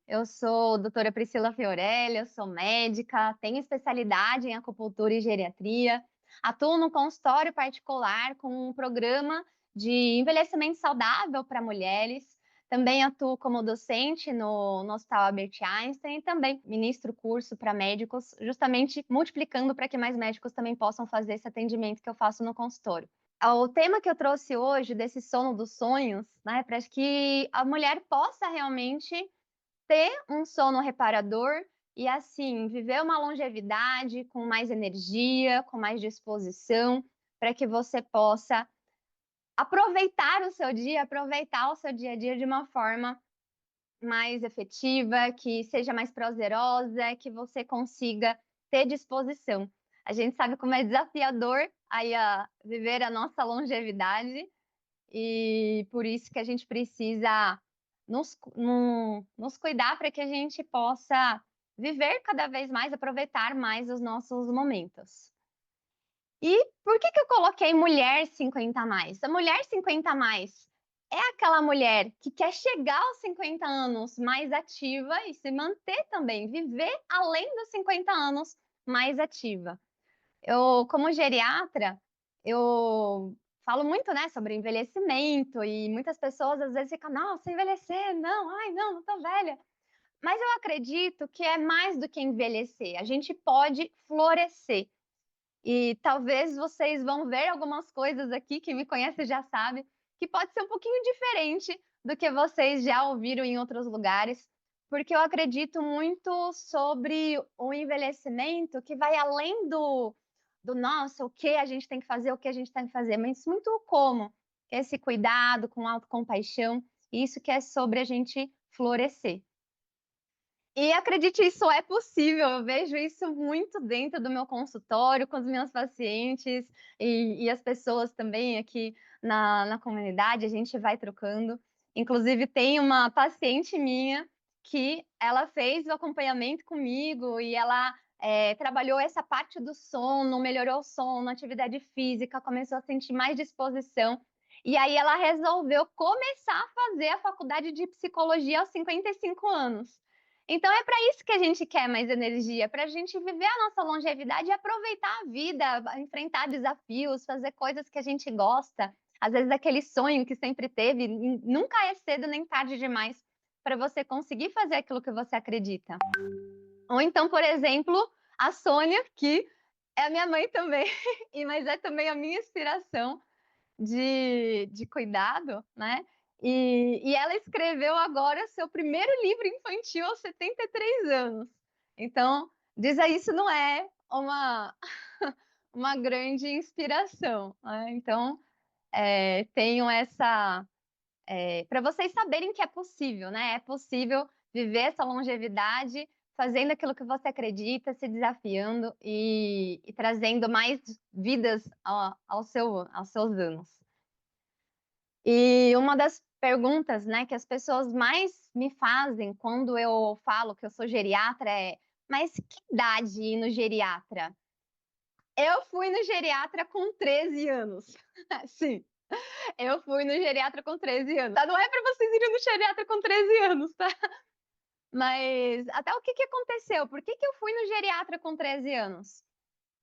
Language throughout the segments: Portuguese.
Eu sou doutora Priscila Fiorelli, eu sou médica, tenho especialidade em acupuntura e geriatria, atuo no consultório particular com um programa de envelhecimento saudável para mulheres. Também atuo como docente no Hospital Albert Einstein e também ministro curso para médicos, justamente multiplicando para que mais médicos também possam fazer esse atendimento que eu faço no consultório. O tema que eu trouxe hoje, desse sono dos sonhos, né, para que a mulher possa realmente ter um sono reparador e, assim, viver uma longevidade com mais energia, com mais disposição, para que você possa aproveitar o seu dia a dia de uma forma mais efetiva, que seja mais prazerosa, que você consiga ter disposição. A gente sabe como é desafiador aí viver a nossa longevidade e por isso que a gente precisa nos cuidar para que a gente possa viver cada vez mais, aproveitar mais os nossos momentos. E por que eu coloquei mulher 50 a mais? A mulher 50 a mais é aquela mulher que quer chegar aos 50 anos mais ativa e se manter também, viver além dos 50 anos mais ativa. Eu, como geriatra, eu falo muito, né, sobre envelhecimento e muitas pessoas às vezes ficam: "Nossa, envelhecer, não, ai não, não tô velha". Mas eu acredito que é mais do que envelhecer, a gente pode florescer. E talvez vocês vão ver algumas coisas aqui, quem me conhece já sabe, que pode ser um pouquinho diferente do que vocês já ouviram em outros lugares, porque eu acredito muito sobre o envelhecimento que vai além do nossa, o que a gente tem que fazer, o que a gente tem que fazer, mas muito o como, esse cuidado com autocompaixão, isso que é sobre a gente florescer. E acredite, isso é possível, eu vejo isso muito dentro do meu consultório, com os meus pacientes e as pessoas também aqui na comunidade, a gente vai trocando. Inclusive tem uma paciente minha que ela fez o acompanhamento comigo e ela, trabalhou essa parte do sono, melhorou o sono, atividade física, começou a sentir mais disposição, e aí ela resolveu começar a fazer a faculdade de psicologia aos 55 anos. Então é para isso que a gente quer mais energia, para a gente viver a nossa longevidade e aproveitar a vida, enfrentar desafios, fazer coisas que a gente gosta. Às vezes aquele sonho que sempre teve, nunca é cedo nem tarde demais para você conseguir fazer aquilo que você acredita. Ou então, por exemplo, a Sônia, que é a minha mãe também, mas é também a minha inspiração de cuidado, né, e ela escreveu agora seu primeiro livro infantil aos 73 anos. Então, diz aí se não é uma uma grande inspiração, né. Então, tenho essa, para vocês saberem que é possível, né, é possível viver essa longevidade fazendo aquilo que você acredita, se desafiando e trazendo mais vidas aos seus anos. E uma das perguntas, né, que as pessoas mais me fazem quando eu falo que eu sou geriatra é: "Mas que idade ir no geriatra?". Eu fui no geriatra com 13 anos. Sim, eu fui no geriatra com 13 anos, tá, não é pra vocês irem no geriatra com 13 anos, tá. Mas até o que que aconteceu, por que que eu fui no geriatra com 13 anos?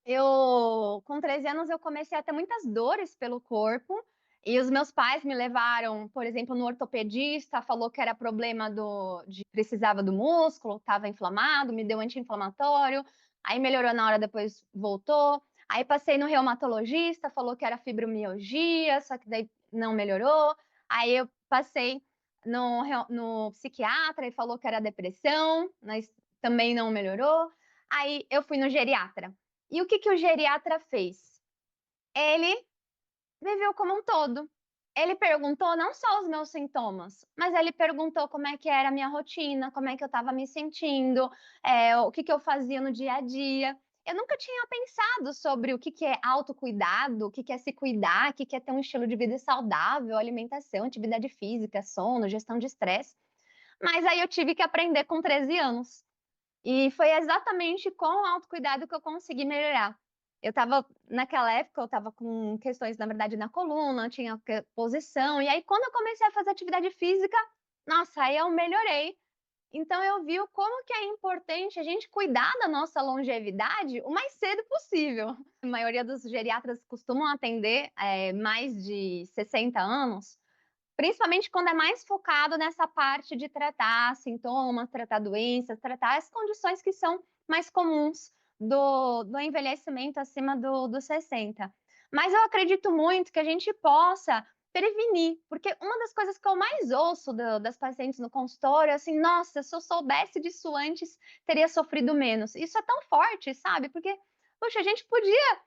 Eu com 13 anos eu comecei a ter muitas dores pelo corpo, e os meus pais me levaram, por exemplo, no ortopedista, falou que era problema precisava do músculo, estava inflamado, me deu anti-inflamatório, aí melhorou na hora, depois voltou. Aí passei no reumatologista, falou que era fibromialgia, só que daí não melhorou. Aí eu passei no psiquiatra e falou que era depressão, mas também não melhorou. Aí eu fui no geriatra. E o que que o geriatra fez? Ele me viu como um todo. Ele perguntou não só os meus sintomas, mas ele perguntou como é que era a minha rotina, como é que eu estava me sentindo, o que que eu fazia no dia a dia. Eu nunca tinha pensado sobre o que que é autocuidado, o que que é se cuidar, o que que é ter um estilo de vida saudável, alimentação, atividade física, sono, gestão de estresse. Mas aí eu tive que aprender com 13 anos. E foi exatamente com o autocuidado que eu consegui melhorar. Eu estava naquela época eu estava com questões, na verdade, na coluna, tinha posição, e aí quando eu comecei a fazer atividade física, nossa, aí eu melhorei. Então eu vi o como que é importante a gente cuidar da nossa longevidade o mais cedo possível. A maioria dos geriatras costumam atender, mais de 60 anos, principalmente quando é mais focado nessa parte de tratar sintomas, tratar doenças, tratar as condições que são mais comuns do envelhecimento acima dos 60. Mas eu acredito muito que a gente possa prevenir, porque uma das coisas que eu mais ouço das pacientes no consultório é assim: "Nossa, se eu soubesse disso antes, teria sofrido menos". Isso é tão forte, sabe, porque, poxa, a gente podia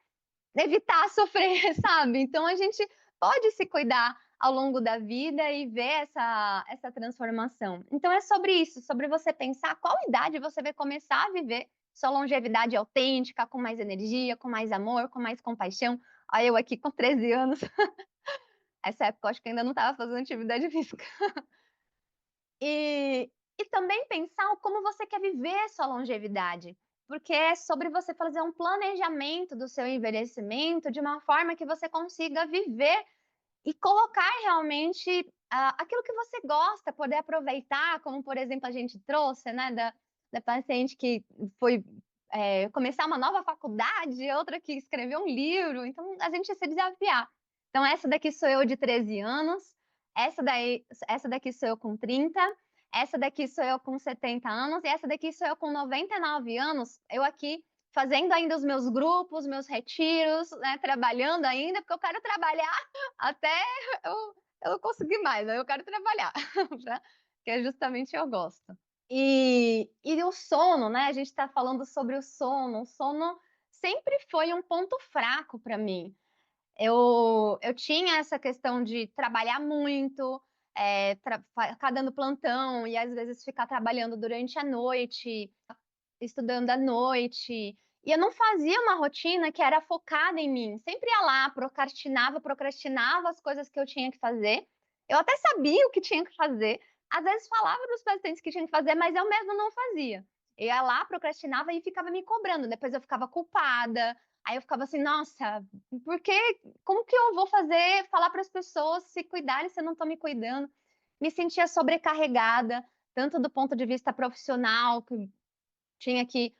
evitar sofrer, sabe. Então a gente pode se cuidar ao longo da vida e ver essa transformação. Então é sobre isso, sobre você pensar qual idade você vai começar a viver sua longevidade autêntica, com mais energia, com mais amor, com mais compaixão. Olha eu aqui com 13 anos, essa época eu acho que ainda não estava fazendo atividade física. E também pensar o como você quer viver sua longevidade, porque é sobre você fazer um planejamento do seu envelhecimento de uma forma que você consiga viver e colocar realmente, aquilo que você gosta, poder aproveitar, como, por exemplo, a gente trouxe, né, da paciente que foi, começar uma nova faculdade, outra que escreveu um livro, então a gente se desafiar. Então essa daqui sou eu de 13 anos, essa daqui sou eu com 30, essa daqui sou eu com 70 anos e essa daqui sou eu com 99 anos, eu aqui fazendo ainda os meus grupos, meus retiros, né, trabalhando ainda, porque eu quero trabalhar até eu eu conseguir mais, aí eu quero trabalhar, pra que é justamente eu gosto. E o sono, né, a gente está falando sobre o sono sempre foi um ponto fraco para mim. Eu tinha essa questão de trabalhar muito, ficar dando plantão e às vezes ficar trabalhando durante a noite, estudando à noite, e eu não fazia uma rotina que era focada em mim, sempre ia lá, procrastinava as coisas que eu tinha que fazer. Eu até sabia o que tinha que fazer, às vezes falava para os pacientes que tinha que fazer, mas eu mesma não fazia. Eu ia lá, procrastinava e ficava me cobrando, depois eu ficava culpada, aí eu ficava assim: "Nossa, por que como que eu vou falar para as pessoas se cuidarem se eu não estou me cuidando?". Me sentia sobrecarregada, tanto do ponto de vista profissional, que tinha que,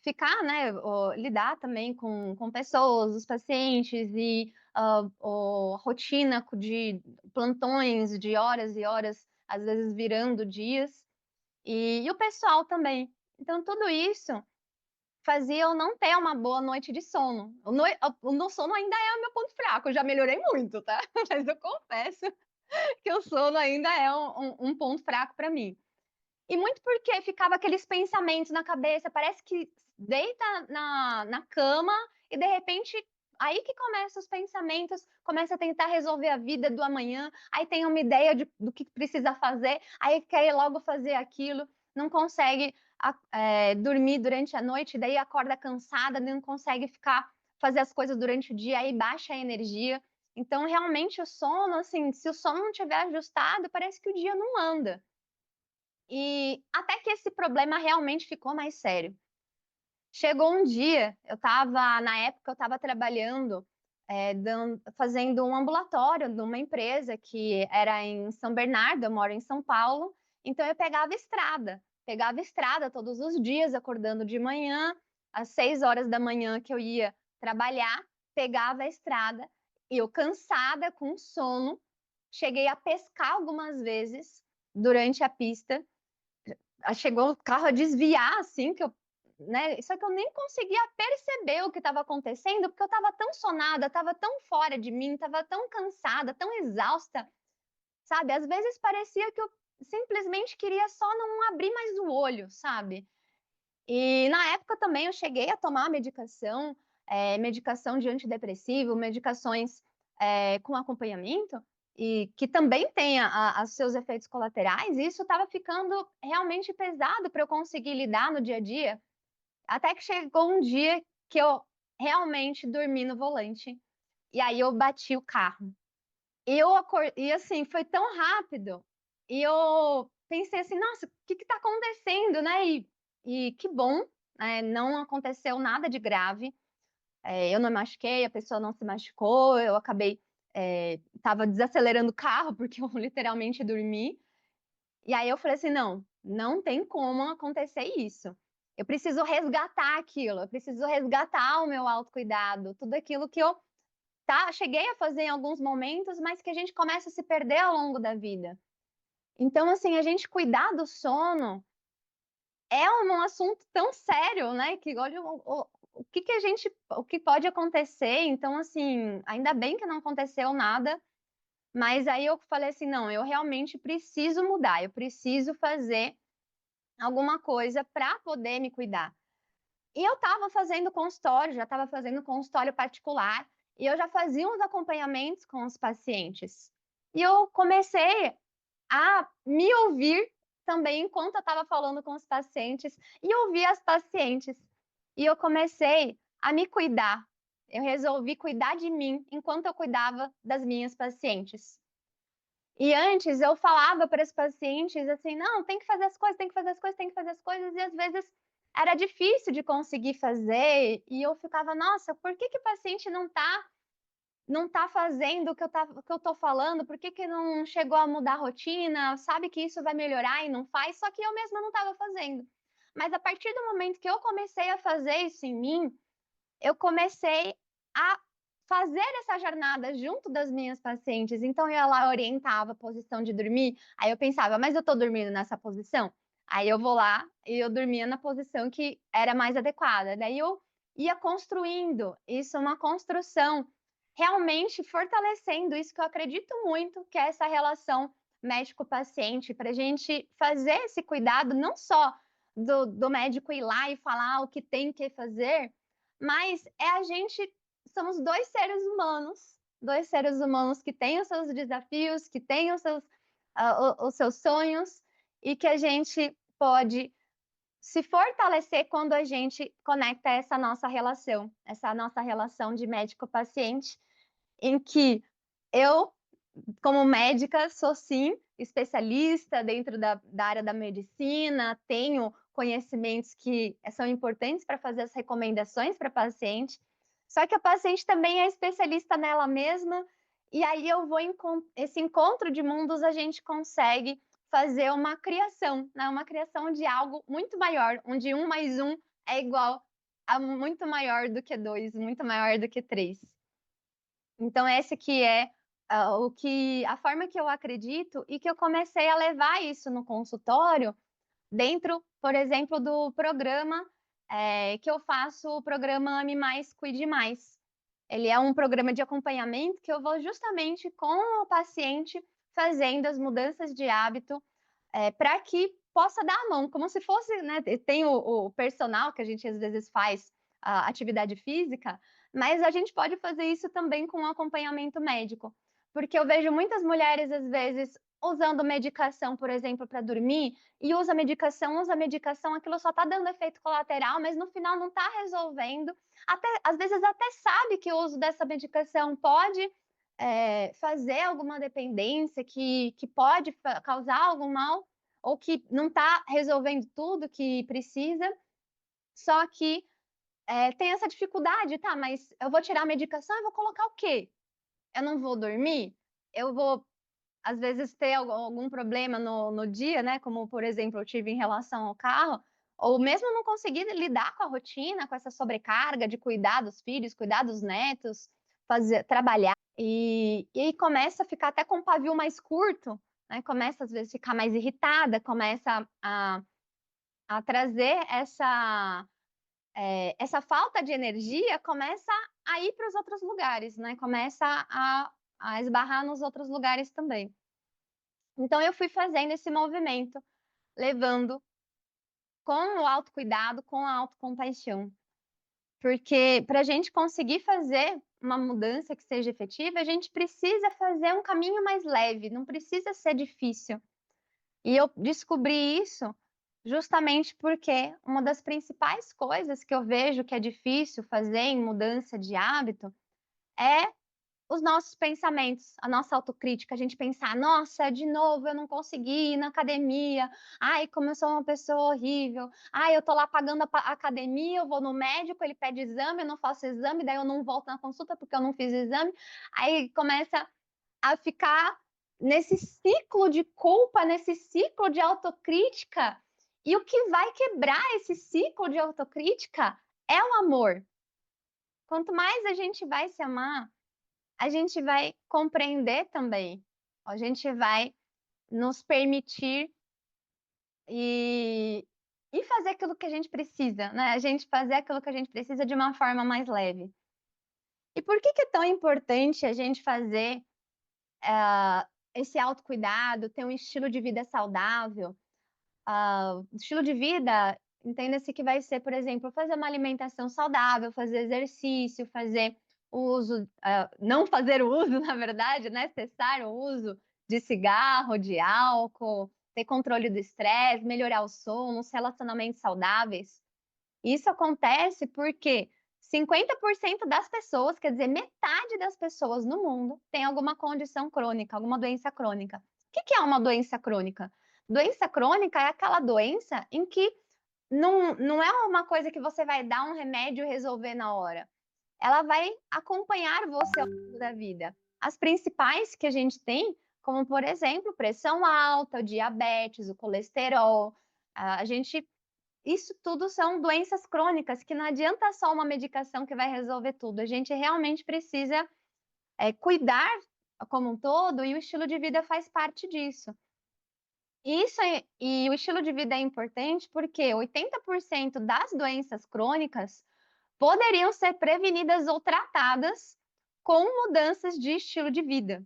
ficar, né, lidar também com pessoas, os pacientes e, a rotina de plantões de horas e horas, às vezes virando dias, e o pessoal também. Então tudo isso fazia eu não ter uma boa noite de sono. O no sono ainda é o meu ponto fraco, eu já melhorei muito, tá, mas eu confesso que o sono ainda é um ponto fraco para mim. E muito porque ficava aqueles pensamentos na cabeça, parece que deita na cama e de repente aí que começa os pensamentos, começa a tentar resolver a vida do amanhã, aí tem uma ideia do que precisa fazer, aí quer ir logo fazer aquilo, não consegue dormir durante a noite, daí acorda cansada, não consegue fazer as coisas durante o dia, aí baixa a energia. Então realmente o sono, assim, se o sono não tiver ajustado, parece que o dia não anda. E até que esse problema realmente ficou mais sério. Chegou um dia, na época eu estava trabalhando, fazendo um ambulatório numa empresa que era em São Bernardo, eu moro em São Paulo, então eu pegava estrada todos os dias, acordando de manhã, às 6 horas da manhã que eu ia trabalhar, pegava a estrada, e eu cansada, com sono, cheguei a pescar algumas vezes durante a pista, chegou o carro a desviar, assim, que eu, né, só que eu nem conseguia perceber o que estava acontecendo, porque eu estava tão sonada, estava tão fora de mim, estava tão cansada, tão exausta, sabe? Às vezes parecia que eu simplesmente queria só não abrir mais o olho, sabe? E na época também eu cheguei a tomar medicação, medicação de antidepressivo, medicações, com acompanhamento, e que também tem os seus efeitos colaterais, e isso estava ficando realmente pesado para eu conseguir lidar no dia a dia, até que chegou um dia que eu realmente dormi no volante, e aí eu bati o carro. E assim, foi tão rápido, e eu pensei assim: "Nossa, o que está acontecendo?", né, e que bom, não aconteceu nada de grave, eu não me machuquei, a pessoa não se machucou, eu acabei, estava desacelerando o carro, porque eu literalmente dormi, E aí eu falei assim: "Não, não tem como acontecer isso. Eu preciso resgatar aquilo, eu preciso resgatar o meu autocuidado, tudo aquilo que eu cheguei a fazer em alguns momentos, mas que a gente começa a se perder ao longo da vida". Então, assim, a gente cuidar do sono é um assunto tão sério, né, que olha o que que a gente o que pode acontecer. Então, assim, ainda bem que não aconteceu nada, mas aí eu falei assim: "Não, eu realmente preciso mudar, eu preciso fazer alguma coisa para poder me cuidar". E eu estava fazendo consultório, já estava fazendo consultório particular, e eu já fazia uns acompanhamentos com os pacientes. E eu comecei a me ouvir também enquanto eu estava falando com os pacientes e ouvir as pacientes. E eu comecei a me cuidar. Eu resolvi cuidar de mim enquanto eu cuidava das minhas pacientes. E antes eu falava para os pacientes assim: "Não, tem que fazer as coisas, tem que fazer as coisas, tem que fazer as coisas", e às vezes era difícil de conseguir fazer, e eu ficava: "Nossa, por que que o paciente não tá fazendo o que eu tô falando? Por que que não chegou a mudar a rotina? Sabe que isso vai melhorar e não faz?". Só que eu mesma não estava fazendo. Mas a partir do momento que eu comecei a fazer isso em mim, eu comecei a fazer essa jornada junto das minhas pacientes. Então eu ia lá, orientava a posição de dormir, aí eu pensava: "Mas eu tô dormindo nessa posição?". Aí eu vou lá e eu dormia na posição que era mais adequada. Daí eu ia construindo, isso é uma construção, realmente fortalecendo isso que eu acredito muito, que é essa relação médico-paciente, pra gente fazer esse cuidado não só do médico ir lá e falar o que tem que fazer, mas a gente somos 2 seres humanos que têm os seus desafios, que têm os seus, os seus sonhos, e que a gente pode se fortalecer quando a gente conecta essa nossa relação de médico-paciente, em que eu, como médica, sou sim especialista dentro da área da medicina, tenho conhecimentos que são importantes para fazer as recomendações para paciente, só que a paciente também é especialista nela mesma, e aí eu vou esse encontro de mundos, a gente consegue fazer uma criação, né, uma criação de algo muito maior, onde 1 mais 1 é igual a muito maior do que 2, muito maior do que 3. Então esse que é, a forma que eu acredito e que eu comecei a levar isso no consultório, dentro, por exemplo, do programa, que eu faço, o programa Ame Mais, Cuide Mais. Ele é um programa de acompanhamento que eu vou justamente com o paciente fazendo as mudanças de hábito, para que possa dar a mão, como se fosse, né, tem o personal que a gente às vezes faz a atividade física, mas a gente pode fazer isso também com acompanhamento médico. Porque eu vejo muitas mulheres, às vezes, usando medicação, por exemplo, para dormir, e usa medicação, aquilo só está dando efeito colateral, mas no final não está resolvendo. Até, às vezes até sabe que o uso dessa medicação pode fazer alguma dependência, que pode causar algum mal, ou que não está resolvendo tudo que precisa, só que tem essa dificuldade, tá, mas eu vou tirar a medicação e vou colocar o quê? Eu não vou dormir? Eu vou, às vezes, ter algum problema no dia, né, como, por exemplo, eu tive em relação ao carro, ou mesmo não conseguir lidar com a rotina, com essa sobrecarga de cuidar dos filhos, cuidar dos netos, trabalhar, e aí começa a ficar até com o pavio mais curto, né, começa às vezes a ficar mais irritada, começa a trazer essa falta de energia, começa a ir para os outros lugares, né, começa a esbarrar nos outros lugares também. Então eu fui fazendo esse movimento, levando com o autocuidado, com a autocompaixão, porque para a gente conseguir fazer uma mudança que seja efetiva, a gente precisa fazer um caminho mais leve, não precisa ser difícil. E eu descobri isso justamente porque uma das principais coisas que eu vejo que é difícil fazer em mudança de hábito é os nossos pensamentos, a nossa autocrítica, a gente pensar: "Nossa, de novo eu não consegui ir na academia. Ai, como eu sou uma pessoa horrível. Ai, eu tô lá pagando a academia, eu vou no médico, ele pede exame, eu não faço exame, daí eu não volto na consulta porque eu não fiz exame". Aí começa a ficar nesse ciclo de culpa, nesse ciclo de autocrítica, e o que vai quebrar esse ciclo de autocrítica é o amor. Quanto mais a gente vai se amar, a gente vai compreender também, a gente vai nos permitir e fazer aquilo que a gente precisa, né, a gente fazer aquilo que a gente precisa de uma forma mais leve. E por que que é tão importante a gente fazer, esse autocuidado, ter um estilo de vida saudável? Estilo de vida, entenda-se que vai ser, por exemplo, fazer uma alimentação saudável, fazer exercício, fazer uso, não fazer o uso, na verdade, né, cessar o uso de cigarro, de álcool, ter controle do estresse, melhorar o sono, os relacionamentos saudáveis. Isso acontece porque 50% das pessoas, quer dizer, metade das pessoas no mundo tem alguma condição crônica, alguma doença crônica. O que que é uma doença crônica? Doença crônica é aquela doença em que não é uma coisa que você vai dar um remédio e resolver na hora. Ela vai acompanhar você ao longo da vida. As principais que a gente tem, como por exemplo, pressão alta, diabetes, o colesterol, a gente isso tudo são doenças crônicas que não adianta só uma medicação que vai resolver tudo, a gente realmente precisa, cuidar como um todo e o estilo de vida faz parte disso. E o estilo de vida é importante porque 80% das doenças crônicas poderiam ser prevenidas ou tratadas com mudanças de estilo de vida,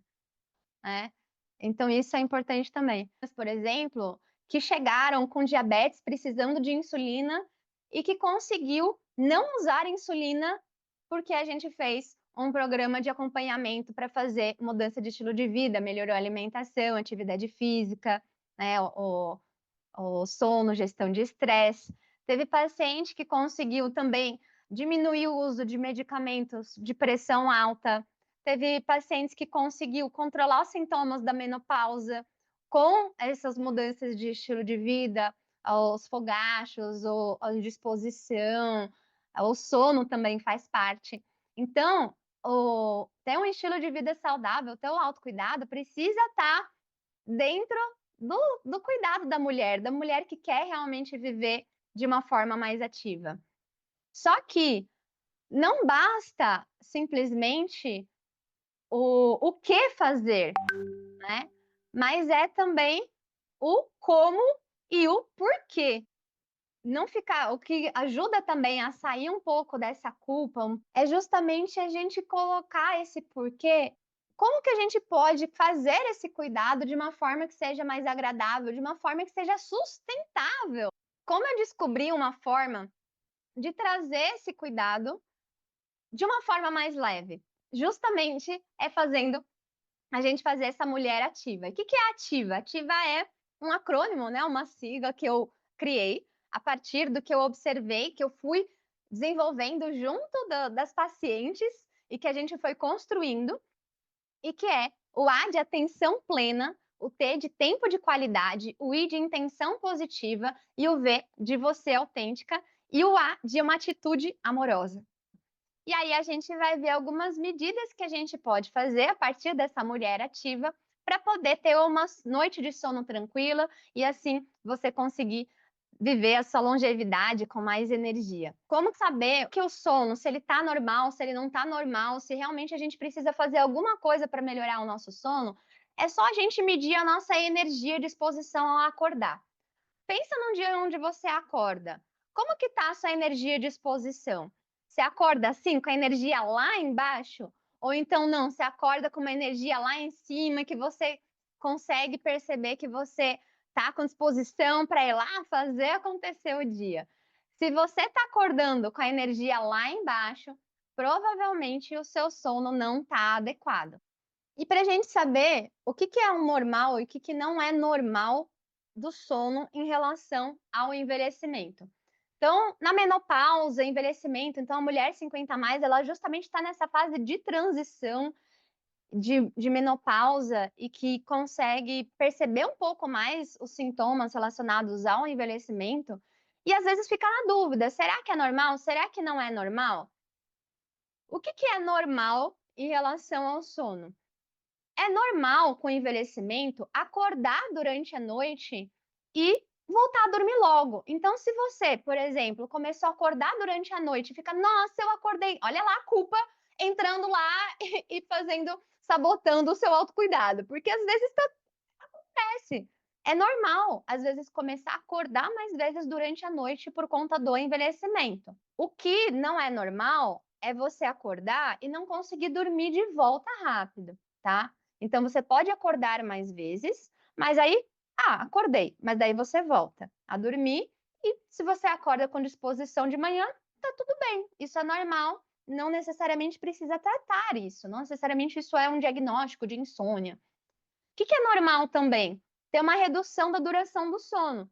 né. Então isso é importante também. Mas, por exemplo, que chegaram com diabetes precisando de insulina e que conseguiu não usar insulina, porque a gente fez um programa de acompanhamento para fazer mudança de estilo de vida, melhorou a alimentação, atividade física, né, o sono, gestão de estresse. Teve paciente que conseguiu também diminuir o uso de medicamentos de pressão alta. Teve pacientes que conseguiu controlar os sintomas da menopausa com essas mudanças de estilo de vida, os fogachos, a disposição, o sono também faz parte. Então, ter um estilo de vida saudável, ter o autocuidado, precisa estar dentro do cuidado da mulher que quer realmente viver de uma forma mais ativa. Só que não basta simplesmente o que fazer, né, mas é também o como e o porquê. Não ficar o que ajuda também a sair um pouco dessa culpa, é justamente a gente colocar esse porquê. Como que a gente pode fazer esse cuidado de uma forma que seja mais agradável, de uma forma que seja sustentável? Como eu descobri uma forma de trazer esse cuidado de uma forma mais leve? Justamente é fazendo a gente fazer essa mulher ativa. E o que que é ativa? Ativa é um acrônimo, né, uma sigla que eu criei a partir do que eu observei, que eu fui desenvolvendo junto das pacientes e que a gente foi construindo, e que é o A de atenção plena, o T de tempo de qualidade, o I de intenção positiva e o V de você autêntica e o A de uma atitude amorosa. E aí a gente vai ver algumas medidas que a gente pode fazer a partir dessa mulher ativa para poder ter uma noite de sono tranquila e assim você conseguir viver a sua longevidade com mais energia. Como saber que o sono, se ele está normal, se ele não está normal, se realmente a gente precisa fazer alguma coisa para melhorar o nosso sono? É só a gente medir a nossa energia e disposição ao acordar. Pensa num dia onde você acorda. Como que tá a sua energia e disposição? Você acorda assim, com a energia lá embaixo? Ou então não, você acorda com uma energia lá em cima que você consegue perceber que você tá com disposição para ir lá fazer acontecer o dia. Se você está acordando com a energia lá embaixo, provavelmente o seu sono não está adequado. E para a gente saber o que que é o normal e o que que não é normal do sono em relação ao envelhecimento. Então, na menopausa, envelhecimento, então a mulher 50 a mais, ela justamente está nessa fase de transição de menopausa e que consegue perceber um pouco mais os sintomas relacionados ao envelhecimento e às vezes fica na dúvida: será que é normal? Será que não é normal? O que que é normal em relação ao sono? É normal, com o envelhecimento, acordar durante a noite e voltar a dormir logo. Então, se você, por exemplo, começou a acordar durante a noite e fica: "Nossa, eu acordei", olha lá a culpa entrando lá e fazendo sabotando o seu autocuidado, porque às vezes acontece. É normal, às vezes, começar a acordar mais vezes durante a noite por conta do envelhecimento. O que não é normal é você acordar e não conseguir dormir de volta rápido, tá? Então você pode acordar mais vezes, mas aí, acordei, mas daí você volta a dormir e se você acorda com disposição de manhã, tá tudo bem. Isso é normal, não necessariamente precisa tratar isso, não necessariamente isso é um diagnóstico de insônia. Que é normal também? Ter uma redução da duração do sono.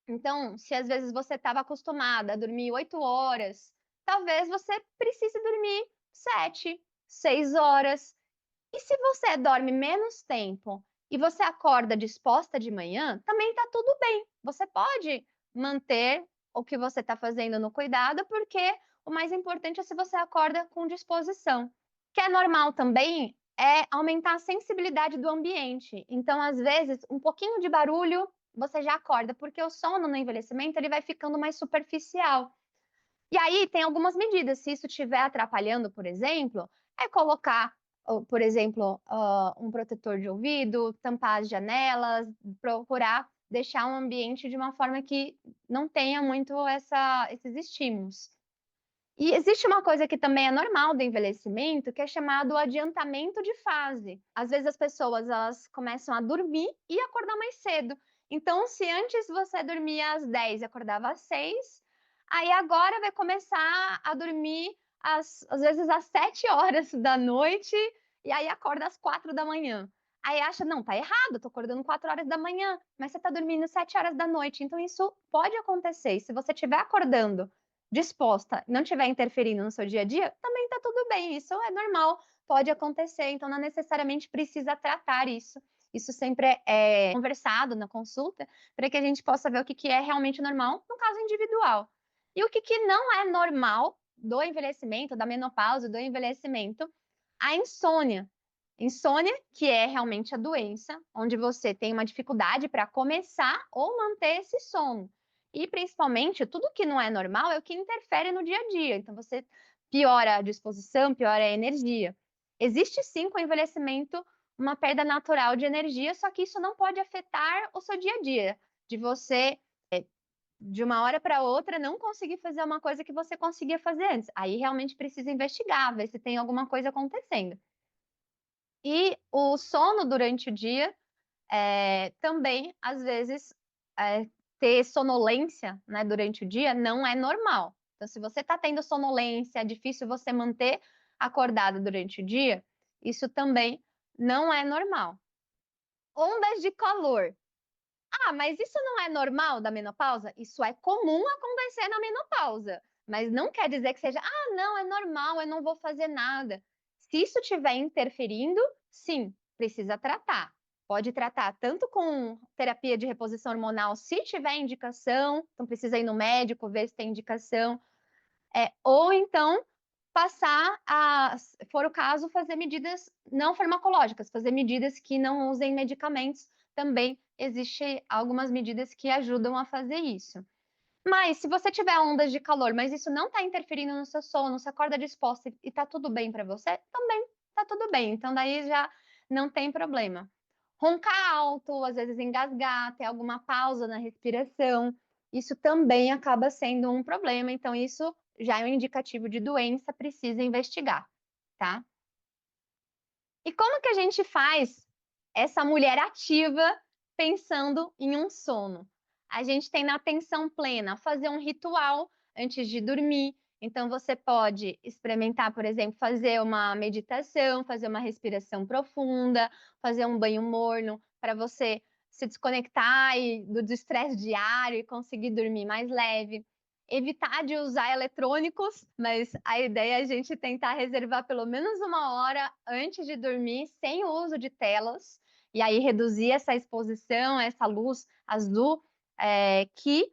Então, se às vezes você estava acostumada a dormir 8 horas, talvez você precise dormir 7, 6 horas. E se você dorme menos tempo e você acorda disposta de manhã, também está tudo bem. Você pode manter o que você está fazendo no cuidado, porque o mais importante é se você acorda com disposição. O que é normal também é aumentar a sensibilidade do ambiente. Então, às vezes, um pouquinho de barulho você já acorda, porque o sono no envelhecimento ele vai ficando mais superficial. E aí tem algumas medidas, se isso estiver atrapalhando, por exemplo, é colocar, por exemplo, um protetor de ouvido, tampar as janelas, procurar deixar um ambiente de uma forma que não tenha muito esses estímulos. E existe uma coisa que também é normal do envelhecimento, que é chamado adiantamento de fase. Às vezes as pessoas elas começam a dormir e acordar mais cedo. Então, se antes você dormia às 10 e acordava às 6, aí agora vai começar a dormir às vezes às 7 horas da noite e aí acorda às 4 da manhã. Aí acha, não, tá errado, tô acordando 4 horas da manhã, mas você tá dormindo 7 horas da noite. Então, isso pode acontecer. E se você estiver acordando disposta, não estiver interferindo no seu dia a dia, também está tudo bem, isso é normal, pode acontecer, então não necessariamente precisa tratar isso. Isso sempre é conversado na consulta, para que a gente possa ver o que é realmente normal no caso individual. E o que não é normal do envelhecimento, da menopausa, do envelhecimento, a insônia. Insônia, que é realmente a doença, onde você tem uma dificuldade para começar ou manter esse sono. E principalmente, tudo que não é normal é o que interfere no dia a dia. Então, você piora a disposição, piora a energia. Existe sim com o envelhecimento uma perda natural de energia, só que isso não pode afetar o seu dia a dia, de você, de uma hora para outra, não conseguir fazer uma coisa que você conseguia fazer antes. Aí realmente precisa investigar, ver se tem alguma coisa acontecendo. E o sono durante o dia também, às vezes, ter sonolência, né, durante o dia não é normal. Então, se você está tendo sonolência, é difícil você manter acordado durante o dia, isso também não é normal. Ondas de calor. Mas isso não é normal da menopausa? Isso é comum acontecer na menopausa, mas não quer dizer que seja, não, é normal, eu não vou fazer nada. Se isso estiver interferindo, sim, precisa tratar. Pode tratar tanto com terapia de reposição hormonal, se tiver indicação, então precisa ir no médico ver se tem indicação, ou então passar a, se for o caso, fazer medidas não farmacológicas, fazer medidas que não usem medicamentos, também existe algumas medidas que ajudam a fazer isso. Mas se você tiver ondas de calor, mas isso não está interferindo no seu sono, você acorda disposta e está tudo bem para você, também está tudo bem. Então daí já não tem problema. Roncar alto, às vezes engasgar, ter alguma pausa na respiração, isso também acaba sendo um problema. Então isso já é um indicativo de doença, precisa investigar, tá? E como que a gente faz essa mulher ativa pensando em um sono? A gente tem na atenção plena fazer um ritual antes de dormir. Então, você pode experimentar, por exemplo, fazer uma meditação, fazer uma respiração profunda, fazer um banho morno para você se desconectar do estresse diário e conseguir dormir mais leve. Evitar de usar eletrônicos, mas a ideia é a gente tentar reservar pelo menos uma hora antes de dormir, sem o uso de telas, e aí reduzir essa exposição, essa luz azul, que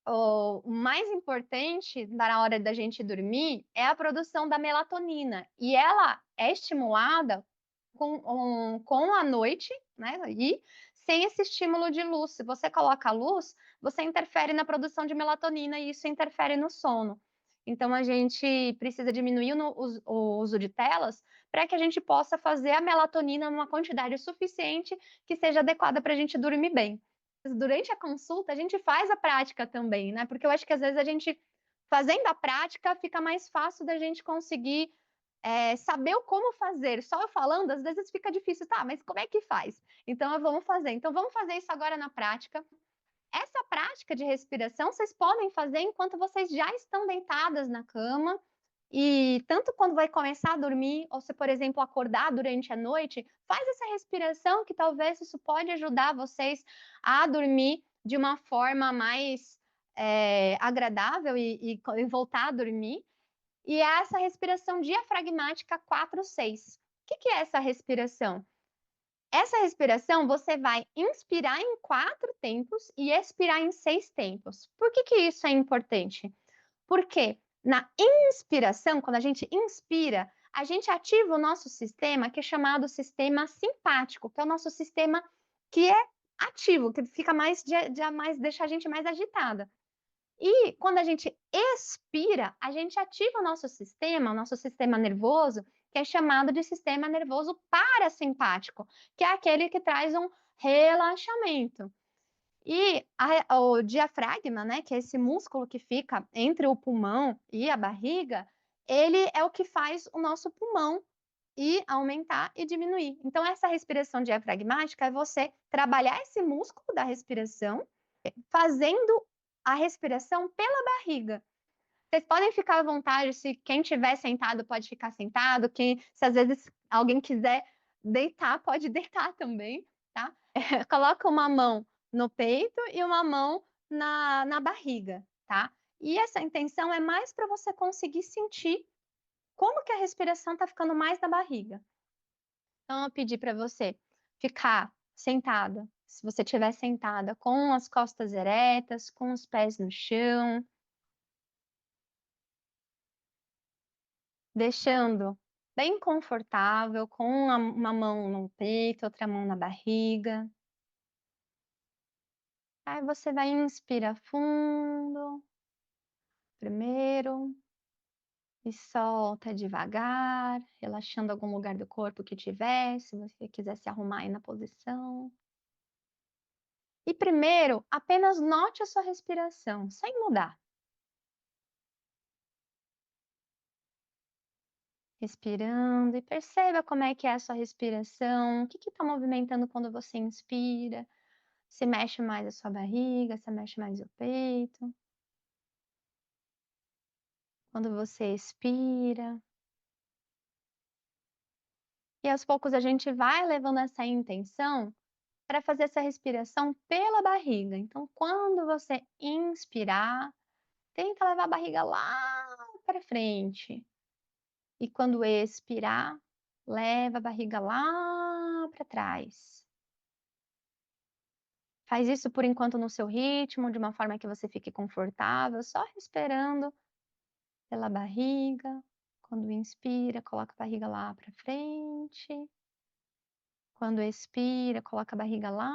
o mais importante na hora da gente dormir é a produção da melatonina, e ela é estimulada com a noite, né, e sem esse estímulo de luz. Se você coloca a luz, você interfere na produção de melatonina e isso interfere no sono. Então a gente precisa diminuir o uso de telas para que a gente possa fazer a melatonina numa quantidade suficiente que seja adequada para a gente dormir bem. Durante a consulta, a gente faz a prática também, né? Porque eu acho que às vezes a gente, fazendo a prática, fica mais fácil da gente conseguir saber o como fazer. Só eu falando, às vezes fica difícil, tá, mas como é que faz? Então, vamos fazer. Então, vamos fazer isso agora na prática. Essa prática de respiração vocês podem fazer enquanto vocês já estão deitadas na cama. E tanto quando vai começar a dormir, ou se, por exemplo, acordar durante a noite, faz essa respiração que talvez isso pode ajudar vocês a dormir de uma forma mais agradável e voltar a dormir. E é essa respiração diafragmática 4-6. O que é essa respiração? Essa respiração você vai inspirar em 4 tempos e expirar em 6 tempos. Por que isso é importante? Porque na inspiração, quando a gente inspira, a gente ativa o nosso sistema, que é chamado sistema simpático, que é o nosso sistema que é ativo, que fica deixa a gente mais agitada. E quando a gente expira, a gente ativa o nosso sistema nervoso, que é chamado de sistema nervoso parasimpático, que é aquele que traz um relaxamento. E o diafragma, né, que é esse músculo que fica entre o pulmão e a barriga, ele é o que faz o nosso pulmão ir aumentar e diminuir. Então, essa respiração diafragmática é você trabalhar esse músculo da respiração, fazendo a respiração pela barriga. Vocês podem ficar à vontade, se quem estiver sentado pode ficar sentado, se às vezes alguém quiser deitar, pode deitar também, tá? Coloca uma mão no peito e uma mão na barriga, tá? E essa intenção é mais para você conseguir sentir como que a respiração está ficando mais na barriga. Então, eu pedi para você ficar sentada, se você estiver sentada, com as costas eretas, com os pés no chão, deixando bem confortável, com uma mão no peito, outra mão na barriga. Aí você vai inspira fundo, primeiro, e solta devagar, relaxando algum lugar do corpo que tiver, se você quiser se arrumar aí na posição. E primeiro, apenas note a sua respiração, sem mudar. Respirando e perceba como é que é a sua respiração, o que está movimentando quando você inspira, se mexe mais a sua barriga, se mexe mais o peito. Quando você expira. E aos poucos a gente vai levando essa intenção para fazer essa respiração pela barriga. Então, quando você inspirar, tenta levar a barriga lá para frente. E quando expirar, leva a barriga lá para trás. Faz isso por enquanto no seu ritmo, de uma forma que você fique confortável, só respirando pela barriga. Quando inspira, coloca a barriga lá para frente. Quando expira, coloca a barriga lá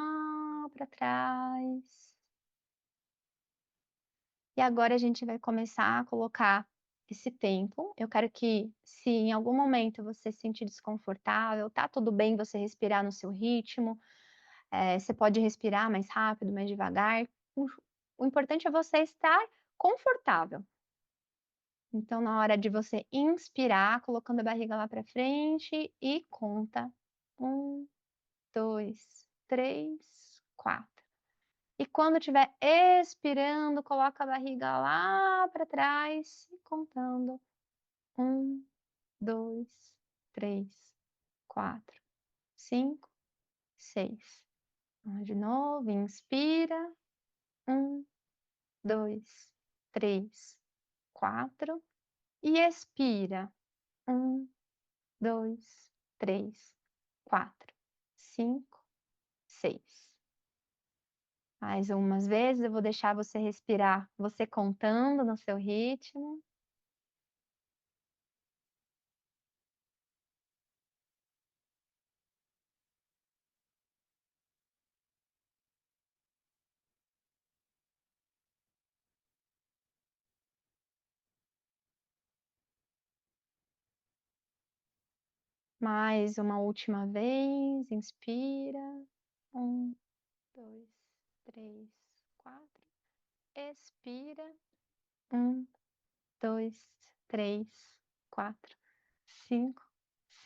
para trás. E agora a gente vai começar a colocar esse tempo. Eu quero que, se em algum momento você se sentir desconfortável, tá tudo bem você respirar no seu ritmo. Você pode respirar mais rápido, mais devagar. O importante é você estar confortável. Então, na hora de você inspirar, colocando a barriga lá para frente e conta 1, 2, 3, 4. E quando estiver expirando, coloca a barriga lá para trás e contando 1, 2, 3, 4, 5, 6. Vamos de novo, inspira. 1, 2, 3, 4. E expira. 1, 2, 3, 4, 5, 6. Mais umas vezes eu vou deixar você respirar, você contando no seu ritmo. Mais uma última vez, inspira. 1, 2, 3, 4. Expira. 1, 2, 3, 4, 5,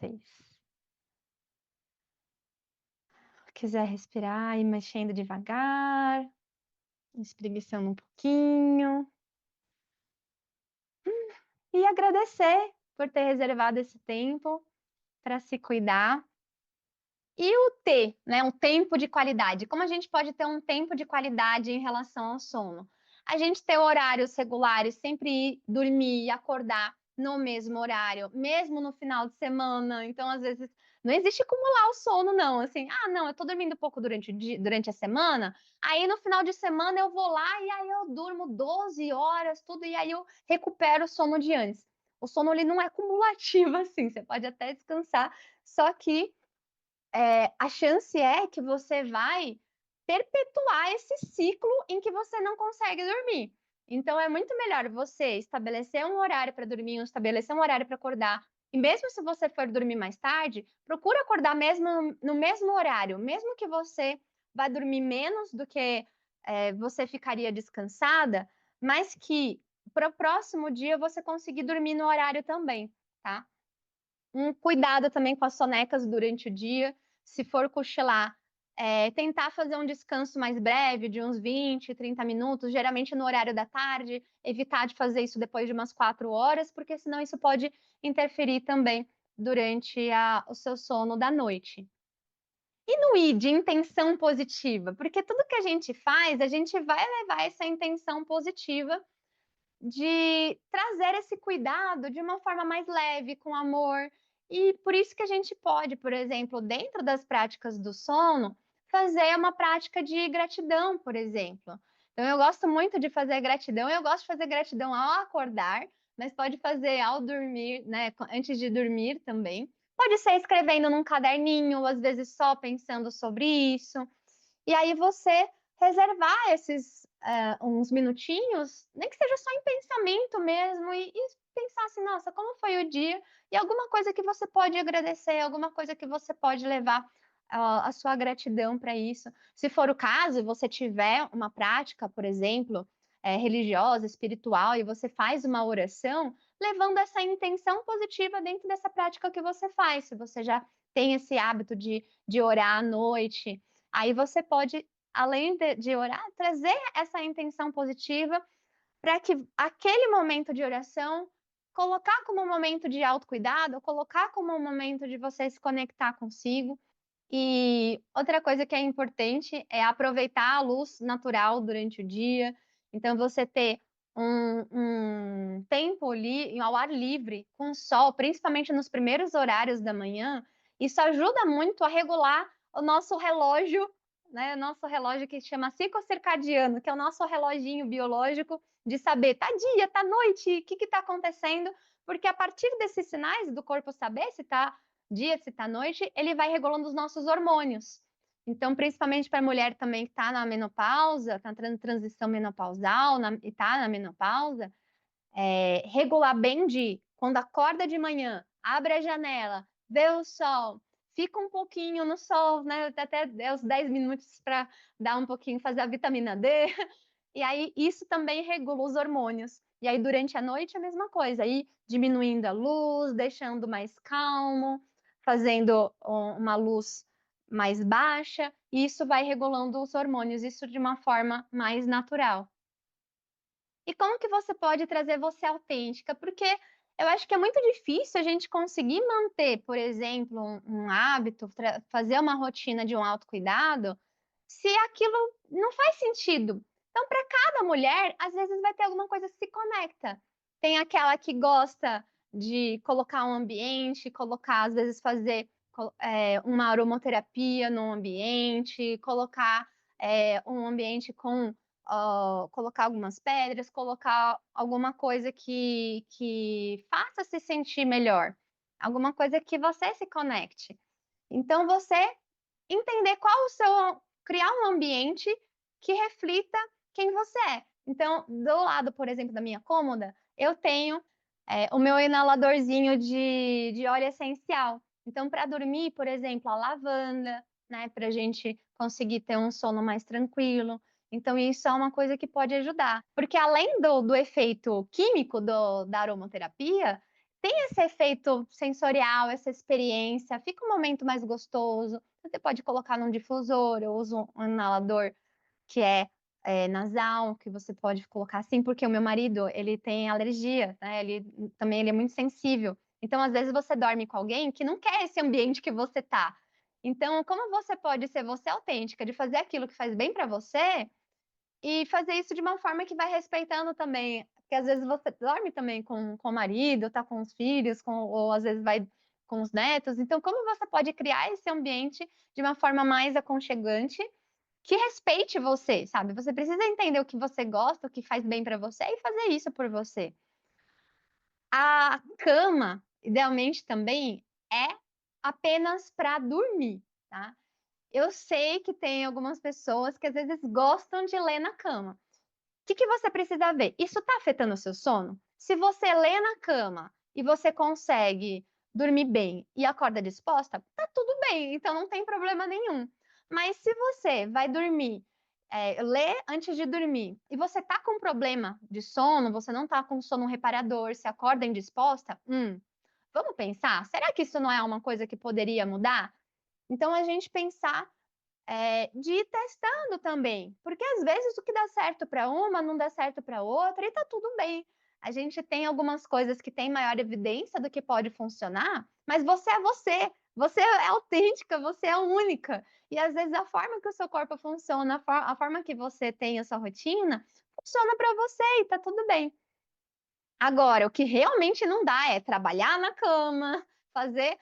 6. Quiser respirar e mexendo devagar, espreguiçando um pouquinho. E agradecer por ter reservado esse tempo para se cuidar. E o T, né? Um tempo de qualidade. Como a gente pode ter um tempo de qualidade em relação ao sono? A gente ter horários regulares, sempre ir dormir e acordar no mesmo horário, mesmo no final de semana. Então, às vezes, não existe acumular o sono, não. Assim, não, eu tô dormindo pouco durante o dia, durante a semana, aí no final de semana eu vou lá e aí eu durmo 12 horas, tudo, e aí eu recupero o sono de antes. O sono ele não é cumulativo assim, você pode até descansar, só que a chance é que você vai perpetuar esse ciclo em que você não consegue dormir. Então, é muito melhor você estabelecer um horário para dormir, estabelecer um horário para acordar. E mesmo se você for dormir mais tarde, procura acordar mesmo no mesmo horário, mesmo que você vá dormir menos do que você ficaria descansada, mas que para o próximo dia você conseguir dormir no horário também, tá? Um cuidado também com as sonecas durante o dia. Se for cochilar, tentar fazer um descanso mais breve, de uns 20, 30 minutos, geralmente no horário da tarde, evitar de fazer isso depois de umas 4 horas, porque senão isso pode interferir também durante o seu sono da noite. E no I, de intenção positiva, porque tudo que a gente faz, a gente vai levar essa intenção positiva de trazer esse cuidado de uma forma mais leve, com amor. E por isso que a gente pode, por exemplo, dentro das práticas do sono, fazer uma prática de gratidão, por exemplo. Então, eu gosto muito de fazer gratidão, eu gosto de fazer gratidão ao acordar, mas pode fazer ao dormir, né? Antes de dormir também. Pode ser escrevendo num caderninho, ou às vezes só pensando sobre isso. E aí você reservar esses uns minutinhos, nem que seja só em pensamento mesmo, e pensar assim, nossa, como foi o dia? E alguma coisa que você pode agradecer, alguma coisa que você pode levar a sua gratidão para isso. Se for o caso, você tiver uma prática, por exemplo, religiosa, espiritual, e você faz uma oração, levando essa intenção positiva dentro dessa prática que você faz. Se você já tem esse hábito de orar à noite, aí você pode, além de orar, trazer essa intenção positiva para que aquele momento de oração colocar como um momento de autocuidado, colocar como um momento de você se conectar consigo. E outra coisa que é importante é aproveitar a luz natural durante o dia. Então, você ter um tempo ali ao ar livre, com sol, principalmente nos primeiros horários da manhã, isso ajuda muito a regular o nosso relógio, né? O nosso relógio que se chama ciclo-circadiano, que é o nosso reloginho biológico de saber, tá dia, tá noite, o que está acontecendo? Porque a partir desses sinais do corpo saber se tá dia, se tá noite, ele vai regulando os nossos hormônios. Então, principalmente para a mulher também que está na menopausa, está em transição menopausal e está na menopausa, regular bem de quando acorda de manhã, abre a janela, vê o sol, fica um pouquinho no sol, né? Até uns 10 minutos para dar um pouquinho, fazer a vitamina D. E aí isso também regula os hormônios. E aí durante a noite a mesma coisa, aí diminuindo a luz, deixando mais calmo, fazendo uma luz mais baixa, e isso vai regulando os hormônios, isso de uma forma mais natural. E como que você pode trazer você autêntica? Porque eu acho que é muito difícil a gente conseguir manter, por exemplo, um hábito, fazer uma rotina de um autocuidado, se aquilo não faz sentido. Então, para cada mulher, às vezes vai ter alguma coisa que se conecta. Tem aquela que gosta de colocar um ambiente, colocar, às vezes, fazer uma aromaterapia no ambiente, colocar um ambiente com colocar algumas pedras, colocar alguma coisa que faça se sentir melhor, alguma coisa que você se conecte. Então, você entender qual o seu, criar um ambiente que reflita quem você é. Então, do lado, por exemplo, da minha cômoda, eu tenho o meu inaladorzinho de óleo essencial. Então, para dormir, por exemplo, a lavanda, né, para a gente conseguir ter um sono mais tranquilo. Então, isso é uma coisa que pode ajudar. Porque além do efeito químico da aromaterapia, tem esse efeito sensorial, essa experiência, fica um momento mais gostoso. Você pode colocar num difusor, eu uso um inalador que é nasal, que você pode colocar assim, porque o meu marido, ele tem alergia, né? Ele é muito sensível. Então, às vezes, você dorme com alguém que não quer esse ambiente que você tá. Então, como você pode ser você autêntica, de fazer aquilo que faz bem para você e fazer isso de uma forma que vai respeitando também, porque às vezes você dorme também com o marido, tá com os filhos, ou às vezes vai com os netos. Então, como você pode criar esse ambiente de uma forma mais aconchegante, que respeite você, sabe? Você precisa entender o que você gosta, o que faz bem para você e fazer isso por você. A cama, idealmente também, é apenas para dormir, tá? Eu sei que tem algumas pessoas que às vezes gostam de ler na cama. Que você precisa ver? Isso está afetando o seu sono? Se você lê na cama e você consegue dormir bem e acorda disposta, tá tudo bem, então não tem problema nenhum. Mas se você vai dormir, lê antes de dormir e você tá com problema de sono, você não tá com sono reparador, se acorda indisposta, vamos pensar, será que isso não é uma coisa que poderia mudar? Então a gente pensar de ir testando também, porque às vezes o que dá certo para uma não dá certo para outra e tá tudo bem. A gente tem algumas coisas que têm maior evidência do que pode funcionar, mas você é autêntica, você é única. E às vezes a forma que o seu corpo funciona, a forma que você tem a sua rotina, funciona para você e tá tudo bem. Agora, o que realmente não dá é trabalhar na cama, fazer,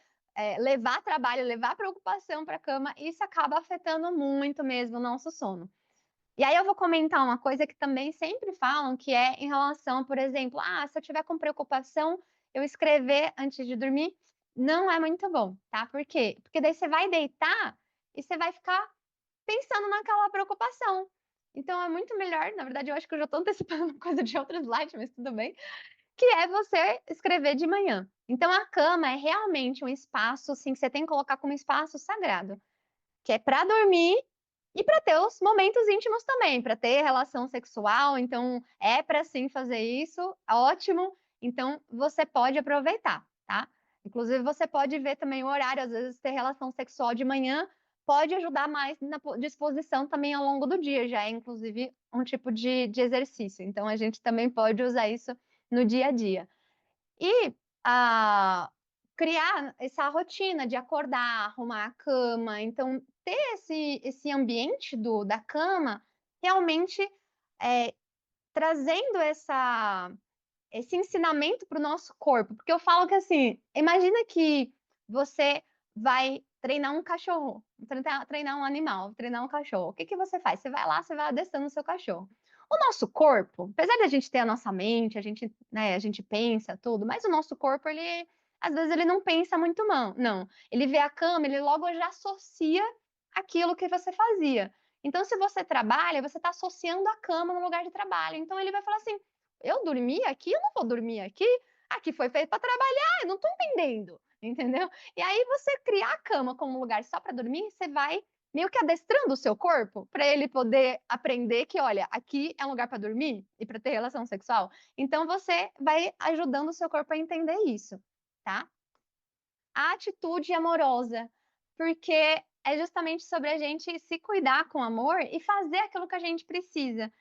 levar trabalho, levar preocupação para a cama, isso acaba afetando muito mesmo o nosso sono. E aí eu vou comentar uma coisa que também sempre falam, que é em relação, por exemplo, se eu tiver com preocupação, eu escrever antes de dormir, não é muito bom, tá? Por quê? Porque daí você vai deitar e você vai ficar pensando naquela preocupação. Então é muito melhor, na verdade, eu acho que eu já estou antecipando uma coisa de outro slide, mas tudo bem, que é você escrever de manhã. Então, a cama é realmente um espaço, assim, que você tem que colocar como espaço sagrado, que é para dormir e para ter os momentos íntimos também, para ter relação sexual. Então, é para sim fazer isso, ótimo. Então, você pode aproveitar, tá? Inclusive, você pode ver também o horário, às vezes, ter relação sexual de manhã pode ajudar mais na disposição também ao longo do dia, já é inclusive um tipo de exercício. Então, a gente também pode usar isso no dia a dia. E criar essa rotina de acordar, arrumar a cama, então ter esse ambiente da cama realmente trazendo esse ensinamento para o nosso corpo. Porque eu falo que assim, imagina que você vai treinar um cachorro, treinar um animal, treinar um cachorro. O que que você faz? Você vai lá, você vai adestrando o seu cachorro. O nosso corpo, apesar de a gente ter a nossa mente, né, a gente pensa tudo, mas o nosso corpo, ele às vezes ele não pensa muito não. Ele vê a cama, ele logo já associa aquilo que você fazia. Então, se você trabalha, você está associando a cama no lugar de trabalho. Então, ele vai falar assim: eu dormi aqui, eu não vou dormir aqui. Aqui foi feito para trabalhar, eu não estou entendendo, entendeu? E aí você criar a cama como um lugar só para dormir, você vai meio que adestrando o seu corpo para ele poder aprender que, olha, aqui é um lugar para dormir e para ter relação sexual. Então você vai ajudando o seu corpo a entender isso, tá? A atitude amorosa, porque é justamente sobre a gente se cuidar com amor e fazer aquilo que a gente precisa.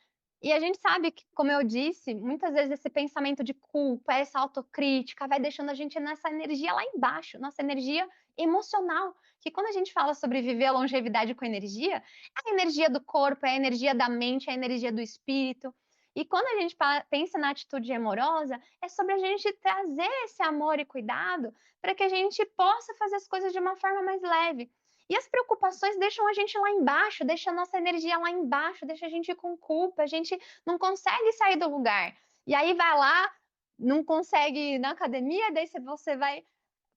E a gente sabe que, como eu disse, muitas vezes esse pensamento de culpa, essa autocrítica, vai deixando a gente nessa energia lá embaixo, nossa energia emocional. Que quando a gente fala sobre viver a longevidade com energia, é a energia do corpo, é a energia da mente, é a energia do espírito. E quando a gente pensa na atitude amorosa, é sobre a gente trazer esse amor e cuidado para que a gente possa fazer as coisas de uma forma mais leve. E as preocupações deixam a gente lá embaixo, deixa a nossa energia lá embaixo, deixa a gente com culpa, a gente não consegue sair do lugar. E aí vai lá, não consegue ir na academia, daí você vai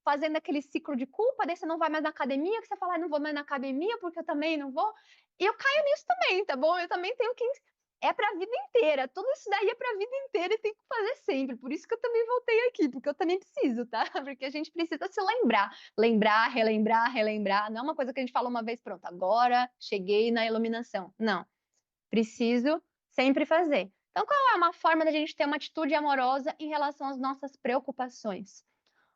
fazendo aquele ciclo de culpa, daí você não vai mais na academia, que você fala, não vou mais na academia porque eu também não vou. E eu caio nisso também, tá bom? Eu também tenho que é para a vida inteira. Tudo isso daí é para a vida inteira e tem que fazer sempre. Por isso que eu também voltei aqui, porque eu também preciso, tá? Porque a gente precisa se lembrar. Lembrar, relembrar, relembrar. Não é uma coisa que a gente fala uma vez, pronto, agora cheguei na iluminação. Não. Preciso sempre fazer. Então, qual é uma forma da gente ter uma atitude amorosa em relação às nossas preocupações?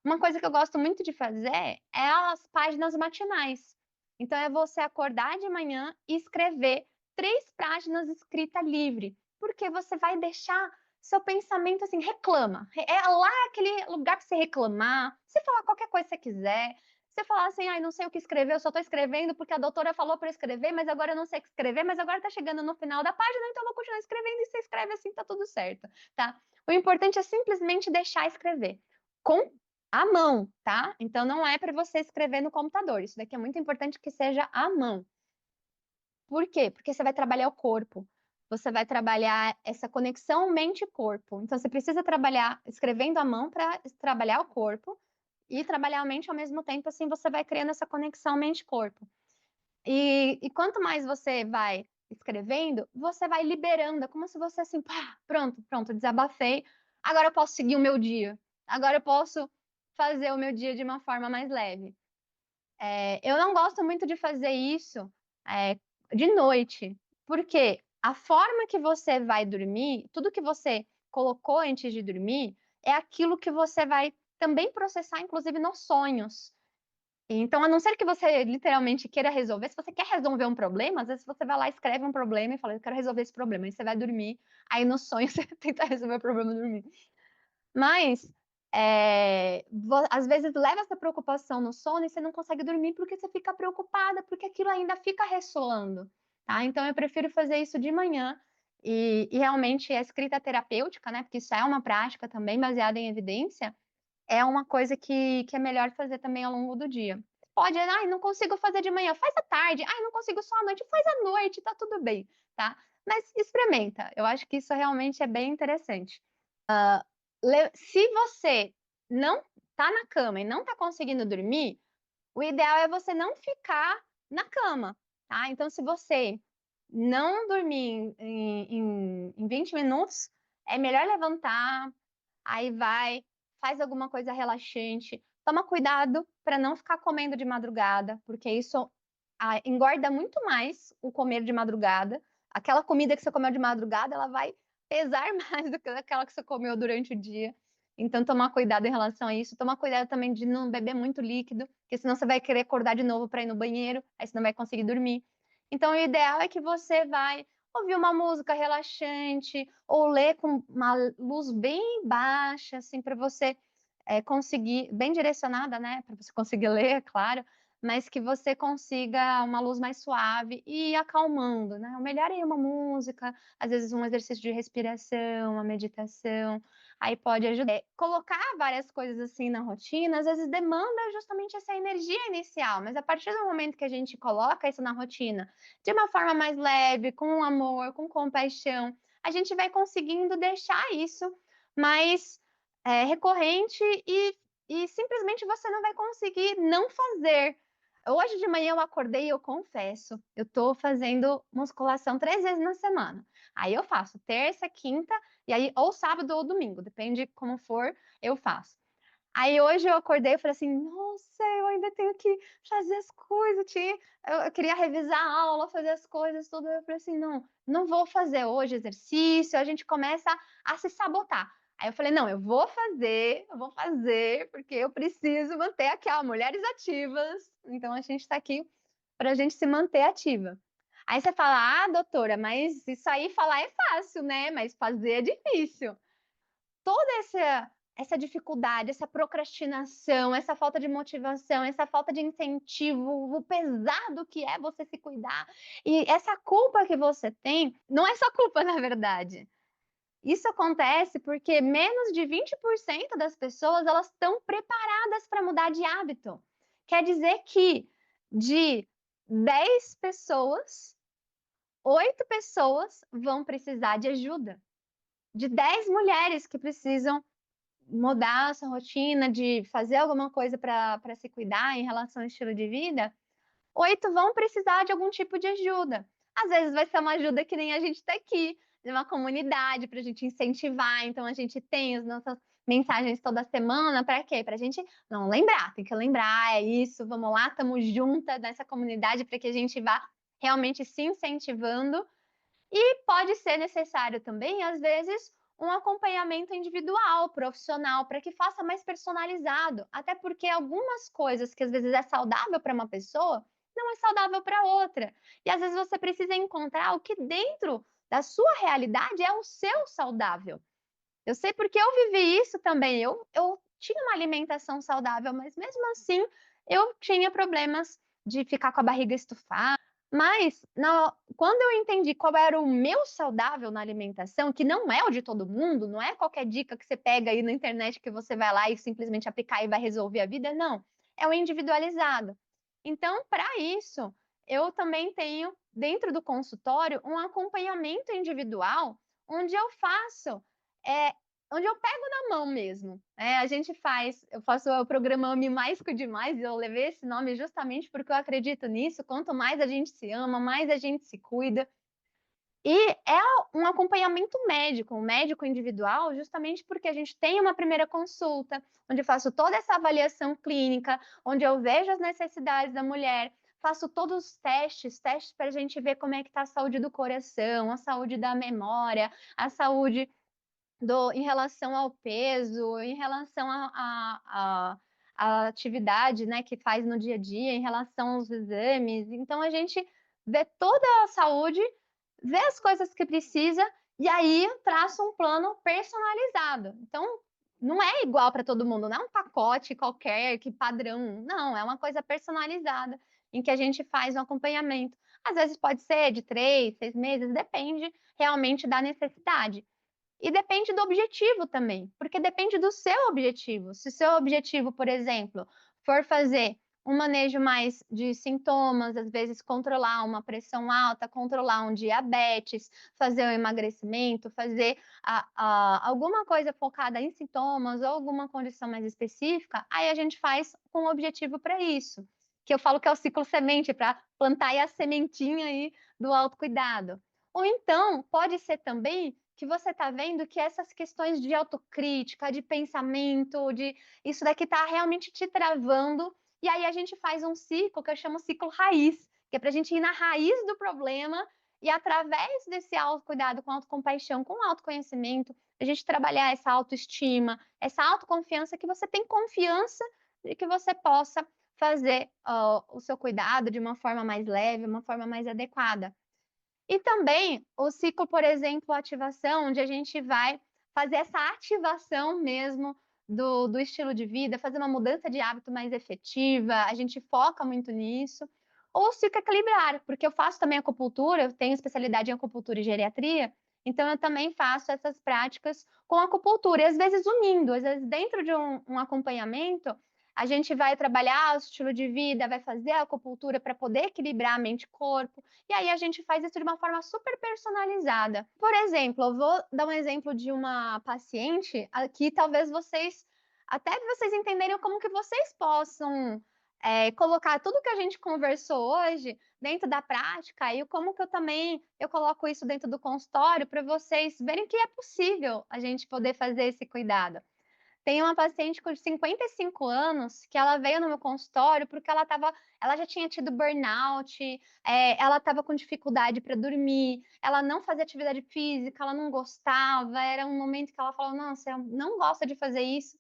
Uma coisa que eu gosto muito de fazer é as páginas matinais. Então, é você acordar de manhã e escrever 3 páginas escrita livre, porque você vai deixar seu pensamento assim, reclama. É lá aquele lugar para você reclamar, você falar qualquer coisa que você quiser. Você falar assim, ai, não sei o que escrever, eu só estou escrevendo porque a doutora falou para escrever, mas agora eu não sei o que escrever, mas agora está chegando no final da página, então eu vou continuar escrevendo e você escreve assim, tá tudo certo, tá? O importante é simplesmente deixar escrever. Com à mão, tá? Então não é para você escrever no computador. Isso daqui é muito importante que seja à mão. Por quê? Porque você vai trabalhar o corpo. Você vai trabalhar essa conexão mente-corpo. Então você precisa trabalhar escrevendo à mão para trabalhar o corpo e trabalhar a mente ao mesmo tempo, assim você vai criando essa conexão mente-corpo. E quanto mais você vai escrevendo, você vai liberando, é como se você assim, pá, pronto, pronto, desabafei, agora eu posso seguir o meu dia, agora eu posso fazer o meu dia de uma forma mais leve. Eu não gosto muito de fazer isso é, de noite, porque a forma que você vai dormir, tudo que você colocou antes de dormir, é aquilo que você vai também processar, inclusive nos sonhos. Então, a não ser que você literalmente queira resolver, se você quer resolver um problema, às vezes você vai lá, escreve um problema e fala, eu quero resolver esse problema. Aí você vai dormir, aí no sonho você tenta resolver o problema e dormir. Mas, às vezes leva essa preocupação no sono e você não consegue dormir porque você fica preocupada, porque aquilo ainda fica ressoando, tá? Então, eu prefiro fazer isso de manhã. E realmente a escrita terapêutica, né? Porque isso é uma prática também baseada em evidência, é uma coisa que é melhor fazer também ao longo do dia. Pode, ai, não consigo fazer de manhã, faz à tarde, ai, não consigo só à noite, faz à noite, tá tudo bem, tá? Mas experimenta, eu acho que isso realmente é bem interessante. Se você não tá na cama e não tá conseguindo dormir, o ideal é você não ficar na cama, tá? Então, se você não dormir em 20 minutos, é melhor levantar, aí vai, faz alguma coisa relaxante. Toma cuidado para não ficar comendo de madrugada, porque isso engorda muito mais o comer de madrugada. Aquela comida que você comeu de madrugada, ela vai pesar mais do que aquela que você comeu durante o dia. Então, tomar cuidado em relação a isso. Tomar cuidado também de não beber muito líquido, porque senão você vai querer acordar de novo para ir no banheiro, aí você não vai conseguir dormir. Então, o ideal é que você vai ouvir uma música relaxante ou ler com uma luz bem baixa, assim, para você conseguir, bem direcionada, né, para você conseguir ler, é claro, mas que você consiga uma luz mais suave e ir acalmando, né? O melhor é uma música, às vezes um exercício de respiração, uma meditação, aí pode ajudar. Colocar várias coisas assim na rotina, às vezes demanda justamente essa energia inicial, mas a partir do momento que a gente coloca isso na rotina, de uma forma mais leve, com amor, com compaixão, a gente vai conseguindo deixar isso mais recorrente e simplesmente você não vai conseguir não fazer. Hoje de manhã eu acordei e eu confesso, eu tô fazendo musculação 3 vezes na semana. Aí eu faço terça, quinta, e aí ou sábado ou domingo, depende como for, eu faço. Aí hoje eu acordei e falei assim, nossa, eu ainda tenho que fazer as coisas, eu queria revisar a aula, fazer as coisas, tudo. Eu falei assim, não, não vou fazer hoje exercício, a gente começa a se sabotar. Aí eu falei, não, eu vou fazer, porque eu preciso manter aqui, ó, mulheres ativas. Então a gente está aqui para a gente se manter ativa. Aí você fala, ah, doutora, mas isso aí falar é fácil, né? Mas fazer é difícil. Toda essa dificuldade, essa procrastinação, essa falta de motivação, essa falta de incentivo, o pesado que é você se cuidar e essa culpa que você tem, não é só culpa, na verdade. Isso acontece porque menos de 20% das pessoas elas estão preparadas para mudar de hábito. Quer dizer que de 10 pessoas, 8 pessoas vão precisar de ajuda. De 10 mulheres que precisam mudar a sua rotina, de fazer alguma coisa para se cuidar em relação ao estilo de vida, 8 vão precisar de algum tipo de ajuda. Às vezes vai ser uma ajuda que nem a gente está aqui, de uma comunidade para a gente incentivar. Então, a gente tem as nossas mensagens toda semana, para quê? Para a gente não lembrar, tem que lembrar, é isso, vamos lá, estamos juntas nessa comunidade para que a gente vá realmente se incentivando. E pode ser necessário também, às vezes, um acompanhamento individual, profissional, para que faça mais personalizado. Até porque algumas coisas que às vezes é saudável para uma pessoa, não é saudável para outra. E às vezes você precisa encontrar o que dentro da sua realidade é o seu saudável. Eu sei porque eu vivi isso também. Eu tinha uma alimentação saudável, mas mesmo assim eu tinha problemas de ficar com a barriga estufada. Mas quando eu entendi qual era o meu saudável na alimentação, que não é o de todo mundo, não é qualquer dica que você pega aí na internet que você vai lá e simplesmente aplicar e vai resolver a vida, não. É o individualizado. Então, para isso, eu também tenho, dentro do consultório, um acompanhamento individual, onde eu faço é, onde eu pego na mão mesmo. A gente faz, eu faço o programa Ame Mais, Cuide Mais, e eu levei esse nome justamente porque eu acredito nisso. Quanto mais a gente se ama, mais a gente se cuida. E é um acompanhamento médico, um médico individual, justamente porque a gente tem uma primeira consulta, onde eu faço toda essa avaliação clínica, onde eu vejo as necessidades da mulher, faço todos os testes para a gente ver como é que está a saúde do coração, a saúde da memória, a saúde em relação ao peso, em relação à atividade, né, que faz no dia a dia, em relação aos exames. Então, a gente vê toda a saúde, vê as coisas que precisa e aí traça um plano personalizado. Então, não é igual para todo mundo, não é um pacote qualquer, que padrão. Não, é uma coisa personalizada, em que a gente faz um acompanhamento. Às vezes pode ser de 3, 6 meses, depende realmente da necessidade. E depende do objetivo também, porque depende do seu objetivo. Se o seu objetivo, por exemplo, for fazer um manejo mais de sintomas, às vezes controlar uma pressão alta, controlar um diabetes, fazer um emagrecimento, fazer alguma coisa focada em sintomas ou alguma condição mais específica, aí a gente faz com um objetivo para isso. Que eu falo que é o ciclo semente, para plantar aí a sementinha aí do autocuidado. Ou então, pode ser também que você está vendo que essas questões de autocrítica, de pensamento, de isso daqui está realmente te travando, e aí a gente faz um ciclo que eu chamo ciclo raiz, que é para a gente ir na raiz do problema e através desse autocuidado com autocompaixão, com autoconhecimento, a gente trabalhar essa autoestima, essa autoconfiança, que você tem confiança de que você possa fazer o seu cuidado de uma forma mais leve, uma forma mais adequada. E também o ciclo, por exemplo, ativação, onde a gente vai fazer essa ativação mesmo do estilo de vida, fazer uma mudança de hábito mais efetiva, a gente foca muito nisso. Ou o ciclo equilibrar, porque eu faço também acupuntura, eu tenho especialidade em acupuntura e geriatria, então eu também faço essas práticas com acupuntura, e às vezes unindo, às vezes dentro de um acompanhamento, a gente vai trabalhar o estilo de vida, vai fazer a acupuntura para poder equilibrar a mente e corpo, e aí a gente faz isso de uma forma super personalizada. Por exemplo, eu vou dar um exemplo de uma paciente aqui, talvez até vocês entenderem como que vocês possam colocar tudo que a gente conversou hoje dentro da prática e como que eu coloco isso dentro do consultório para vocês verem que é possível a gente poder fazer esse cuidado. Tem uma paciente com 55 anos que ela veio no meu consultório porque ela já tinha tido burnout, ela estava com dificuldade para dormir, ela não fazia atividade física, ela não gostava, era um momento que ela falou, nossa, eu não gosto de fazer isso.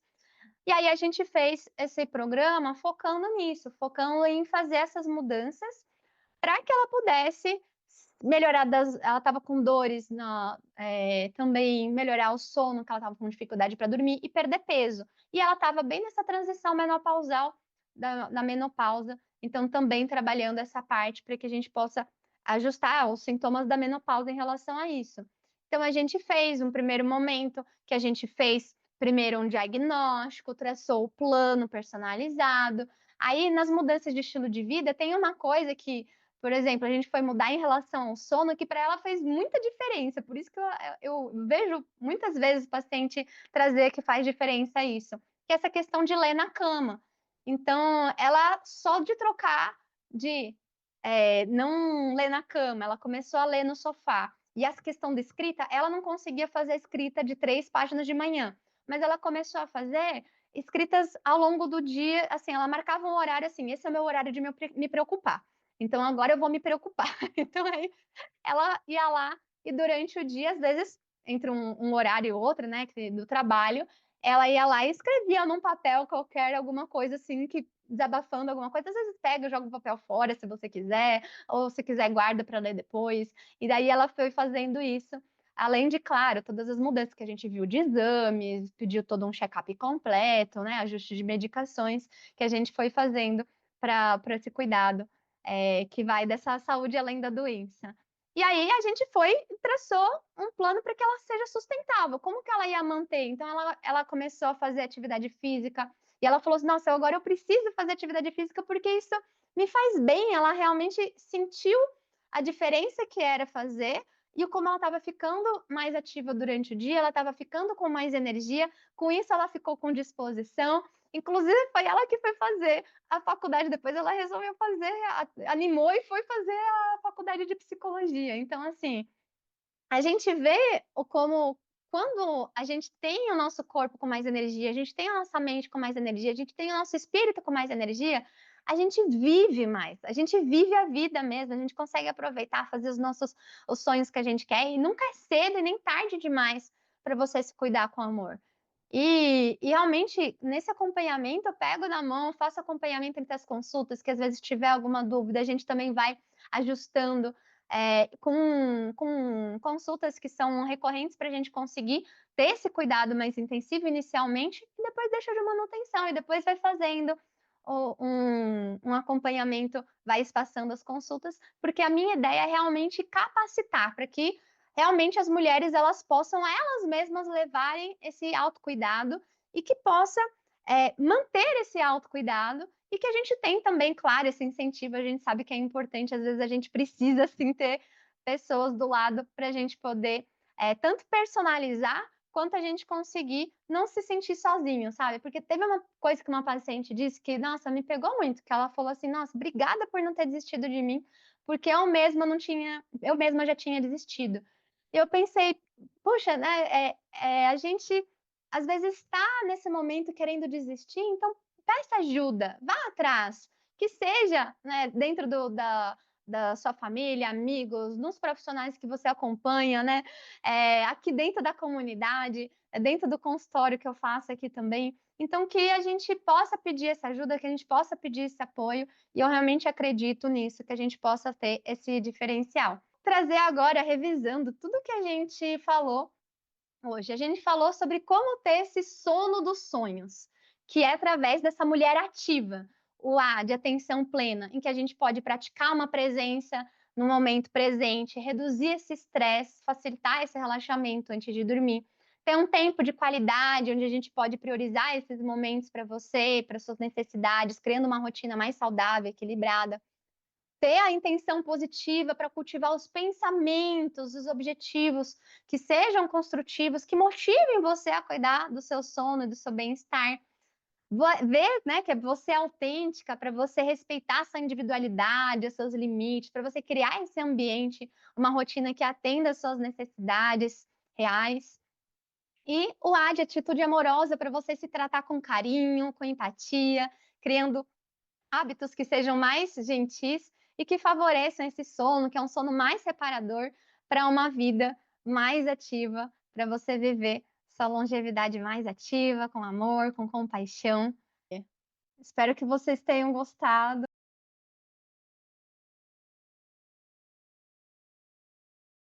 E aí a gente fez esse programa focando nisso, focando em fazer essas mudanças para que ela pudesse melhorar ela estava com dores também melhorar o sono, que ela estava com dificuldade para dormir e perder peso. E ela estava bem nessa transição menopausal da menopausa, então também trabalhando essa parte para que a gente possa ajustar os sintomas da menopausa em relação a isso. Então a gente fez um primeiro momento que a gente fez primeiro um diagnóstico, traçou o plano personalizado. Aí nas mudanças de estilo de vida tem uma coisa que, por exemplo, a gente foi mudar em relação ao sono, que para ela fez muita diferença. Por isso que eu vejo muitas vezes o paciente trazer que faz diferença isso, que é essa questão de ler na cama. Então, ela só de trocar de não ler na cama, ela começou a ler no sofá. E essa questão da escrita, ela não conseguia fazer a escrita de 3 páginas de manhã, mas ela começou a fazer escritas ao longo do dia, assim, ela marcava um horário assim: "Esse é o meu horário de me preocupar, então agora eu vou me preocupar". Então aí ela ia lá e durante o dia, às vezes, entre um horário e outro, né, do trabalho, ela ia lá e escrevia num papel qualquer alguma coisa assim que desabafando alguma coisa, às vezes pega, joga o papel fora se você quiser, ou se quiser guarda para ler depois. E daí ela foi fazendo isso, além de, claro, todas as mudanças que a gente viu de exames, pediu todo um check-up completo, né, ajuste de medicações que a gente foi fazendo para esse cuidado, que vai dessa saúde além da doença. E aí a gente foi e traçou um plano para que ela seja sustentável. Como que ela ia manter? Então ela começou a fazer atividade física e ela falou assim: "Nossa, agora eu preciso fazer atividade física porque isso me faz bem". Ela realmente sentiu a diferença que era fazer e como ela estava ficando mais ativa durante o dia, ela estava ficando com mais energia, com isso ela ficou com disposição. Inclusive foi ela que foi fazer a faculdade, depois ela resolveu fazer, animou e foi fazer a faculdade de psicologia. Então, assim, a gente vê o como quando a gente tem o nosso corpo com mais energia, a gente tem a nossa mente com mais energia, a gente tem o nosso espírito com mais energia, a gente vive mais, a gente vive a vida mesmo, a gente consegue aproveitar, fazer os sonhos que a gente quer, e nunca é cedo e nem tarde demais para você se cuidar com amor. E realmente, nesse acompanhamento, eu pego na mão, faço acompanhamento entre as consultas, que às vezes tiver alguma dúvida, a gente também vai ajustando, com consultas que são recorrentes para a gente conseguir ter esse cuidado mais intensivo inicialmente, e depois deixa de manutenção, e depois vai fazendo um acompanhamento, vai espaçando as consultas, porque a minha ideia é realmente capacitar para que realmente as mulheres elas possam elas mesmas levarem esse autocuidado e que possa, manter esse autocuidado e que a gente tem também, claro, esse incentivo, a gente sabe que é importante, às vezes a gente precisa sim ter pessoas do lado para a gente poder, tanto personalizar, quanto a gente conseguir não se sentir sozinho, sabe. Porque teve uma coisa que uma paciente disse que, nossa, me pegou muito, que ela falou assim: "Nossa, obrigada por não ter desistido de mim, porque eu mesma já tinha desistido". E eu pensei: "Puxa, né, a gente às vezes está nesse momento querendo desistir, então peça ajuda, vá atrás, que seja, né, dentro da sua família, amigos, nos profissionais que você acompanha, né, aqui dentro da comunidade, dentro do consultório que eu faço aqui também. Então que a gente possa pedir essa ajuda, que a gente possa pedir esse apoio, e eu realmente acredito nisso, que a gente possa ter esse diferencial. Trazer agora, revisando tudo que a gente falou hoje. A gente falou sobre como ter esse sono dos sonhos, que é através dessa mulher ativa, o A de atenção plena, em que a gente pode praticar uma presença no momento presente, reduzir esse estresse, facilitar esse relaxamento antes de dormir. Ter um tempo de qualidade, onde a gente pode priorizar esses momentos para você, para suas necessidades, criando uma rotina mais saudável, equilibrada. Ter a intenção positiva para cultivar os pensamentos, os objetivos que sejam construtivos, que motivem você a cuidar do seu sono e do seu bem-estar. Ver, né, que você é autêntica, para você respeitar a sua individualidade, os seus limites, para você criar esse ambiente, uma rotina que atenda às suas necessidades reais. E o A de atitude amorosa, para você se tratar com carinho, com empatia, criando hábitos que sejam mais gentis e que favoreçam esse sono, que é um sono mais reparador para uma vida mais ativa, para você viver sua longevidade mais ativa, com amor, com compaixão. Espero que vocês tenham gostado.